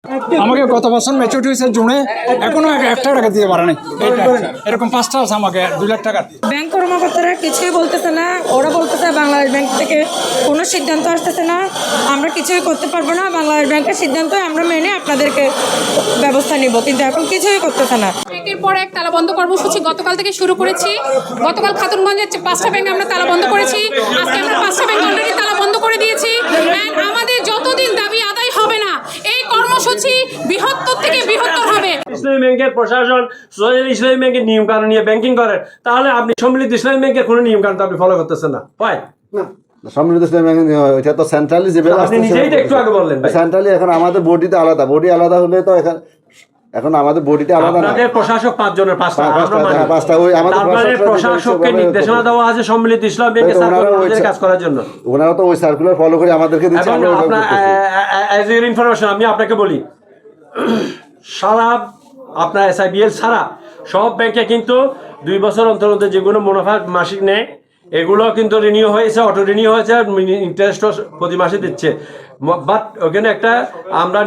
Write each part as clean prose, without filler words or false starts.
আমাকে গত বছর ম্যাচুরিটি হয়েছে জুনে, এখনো 1 টাকা দিতে পারে নাই। এরকম 5টা আছে আমাকে 2 লাখ টাকা। ব্যাংক কর্মকর্তারা কিছুই বলতেছে না, ওরা বলতেছে বাংলাদেশ ব্যাংক থেকে কোনো সিদ্ধান্ত আসতেছে না, আমরা কিছুই করতে পারবো না, বাংলাদেশ ব্যাংকের সিদ্ধান্ত আমরা মেনে আপনাদেরকে ব্যবস্থা নিব, কিন্তু এখন কিছুই করতেছে না। একের পর এক তালাবন্ধ কর্মসূচি গতকাল থেকে শুরু করেছি। গতকাল খাতুনগঞ্জের 5টা ব্যাংক আমরা তালাবন্ধ করেছি, আজকে আমরা 5টা ব্যাংক অলরেডি তালাবন্ধ করে দিয়েছি। আমাদের যতদিন দাবি আদায় হবে না, এই কর্মসূচি বৃহত্তর থেকে বৃহত্তর হবে। ইসলামী ব্যাংকের প্রশাসন ইসলামী ব্যাংকের নিয়ম কানুন নিয়ে ব্যাংকিং করে, তাহলে আপনি সম্মিলিত ইসলামী ব্যাংকের কোনো নিয়ম কানুন আপনি ফলো করতেছেন না। হয় সম্মিলিত ইসলামী ব্যাংক এটা তো সেন্ট্রালি যে আপনি নিজেই তো একটু আগে বললেন সেন্ট্রালি, এখন আমাদের বডিতে আলাদা, বডি আলাদা হলে তো এখন আমাদের বডিতে আলাদা না। আপনাদের প্রশাসক 5 জনের 5টা ওই আমাদের প্রশাসককে নির্দেশনা দেওয়া আছে সম্মিলিত ইসলামী ব্যাংকের সার্কুলার কাজ করার জন্য। ওনারা তো ওই সার্কুলার ফলো করে আমাদেরকে দিচ্ছে। আপনার অ্যাজ এর ইনফরমেশন আমি আপনাকে বলি, সারা আপনার SIBL ছাড়া সব ব্যাংকে কিন্তু 2 বছর অন্তর অন্তর যেগুলো মুনাফা মাসিক নেয় এগুলো কিন্তু রিনিউ হয়েছে, অটো রিনিউ হয়েছে, ইন্টারেস্টও প্রতি মাসে দিচ্ছে। বাট ওখানে একটা আমরা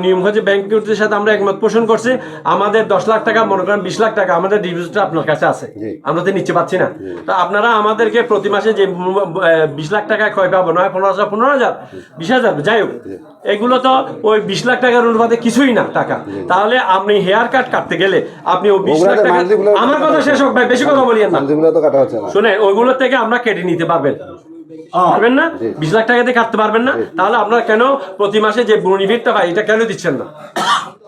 নিয়ম হচ্ছে ব্যাংকের সাথে আমরা একমত পোষণ করছি, আমাদের 10 লাখ টাকা মনে করেন 20 লাখ টাকা আমাদের ডিপোজিট আপনার কাছে আছে, আমরা তো নিচ্ছে পাচ্ছি না। তো আপনারা আমাদেরকে প্রতি মাসে যে 20 লাখ টাকা ক্ষয় পাবো, নয় 15,000 15,000 20,000 যাই হোক, এগুলো তো ওই 20 লাখ টাকার অনুপাতে কিছুই না টাকা। তাহলে আপনি হেয়ার কাট কাটতে গেলে আপনি ওই 20 লাখ টাকা, আমার কথা শেষ হোক ভাই, বেশি কথা বলিয়েন না, শুনে ওইগুলো থেকে আমরা কেটে নিতে পারবেন না, 20 লাখ টাকাতে কাটতে পারবেন না, তাহলে আপনারা কেন প্রতি মাসে যে বেনিফিটটা পাই এটা কেন দিচ্ছেন না?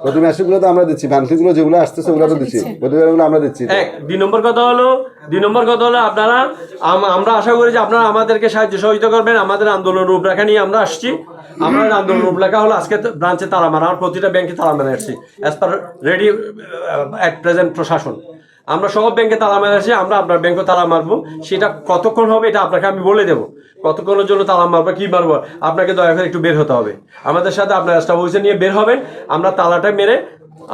প্রতি মাসগুলো তো আমরা দিচ্ছি, মান্থলিগুলো যেগুলো আসতেছে ওগুলো তো দিচ্ছি, প্রতিবারগুলো আমরা দিচ্ছি। 2 নম্বর কথা হলো আপনারা, আমরা আশা করি যে আপনারা আমাদেরকে সাহায্য সহযোগিতা করবেন। আমাদের আন্দোলন রূপরেখা নিয়ে আমরা আসছি, আমাদের আন্দোলন রূপরেখা হলো আজকে ব্রাঞ্চে তালা মারা, আমার প্রতিটা ব্যাংকে তালা মারা আসছি as per ready at present প্রশাসন। আমরা সব ব্যাংকে তালা মারা আসছি, আমরা আপনার ব্যাংকে তালা মারবো, সেটা কতক্ষণ হবে এটা আপনাকে আমি বলে দেবো, কতক্ষণের জন্য তালা মারবো কি মারবো, আপনাকে দয়া করে একটু বের হতে হবে আমাদের সাথে, আপনার স্টাফ অফিসে নিয়ে বের হবেন, আমরা তালাটা মেরে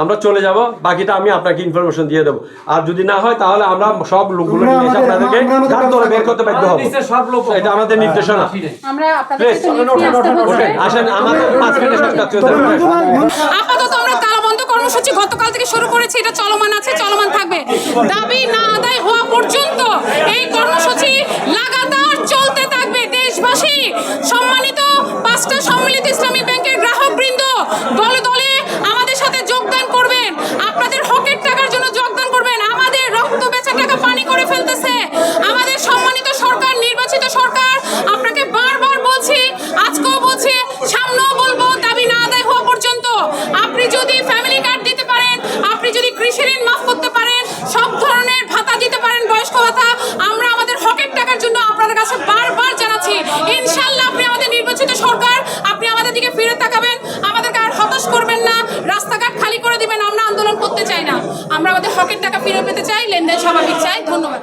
আমরা চলে যাব, বাকিটা আমি আপনাকে ইনফরমেশন দিয়ে দেবো। আর যদি না হয় তাহলে আমরা সব লোকগুলো নিয়ে এসে আপনাদেরকে ঘাট ধরে বের করতে বাধ্য হবো, এটা আমাদের নির্দেশনা। আসেন আমাদের 5 মিনিট আপাতত আমরা তালাবন্ধ কর্মসূচি গতকাল থেকে শুরু করেছি, এটা চলমান আছে, চলমান থাকবে। দাবি না আদায় হওয়া পর্যন্ত এই কর্মসূচি লাগাতার চলতে থাকবে। দেশবাসী, সম্মানিত 5টা সম্মিলিত ইসলামী ব্যাংকের গ্রাহক বৃন্দ, দলে দলে আমাদের সাথে যোগদান করবেন, আপনাদের হকের টাকার জন্য যোগদান করবেন। আমাদের রক্ত বেচা টাকা পানি করে ফেলতেছে আমাদের সম্মানিত সরকার, নির্বাচিত সরকার। আপনাকে বারবার বলছি, আজকেও বলছি, সামনেও বলবো, দাবি না আদায় হওয়া পর্যন্ত আপনি যদি ফ্যামিলি কার্ড দিতে পারেন, আপনি যদি কৃষি ঋণ মাফ করতে পারেন, সব ধরনের ভাতা দিতে পারেন, বয়স্ক ভাতা, আমরা আমাদের হকের টাকার জন্য আপনাদের কাছে বারবার জানাচ্ছি। ইনশাআল্লাহ আপনি আমাদের নির্বাচিত সরকার, আপনি আমাদের দিকে ফিরে তাকাবেন, আমাদেরকে আর হতাশ করবেন না, রাস্তাঘাট খালি করে দিবেন। আমরা আন্দোলন করতে চাই না, আমরা আমাদের হকের টাকা ফিরে পেতে চাই, লেনদেন স্বাভাবিক চাই। ধন্যবাদ।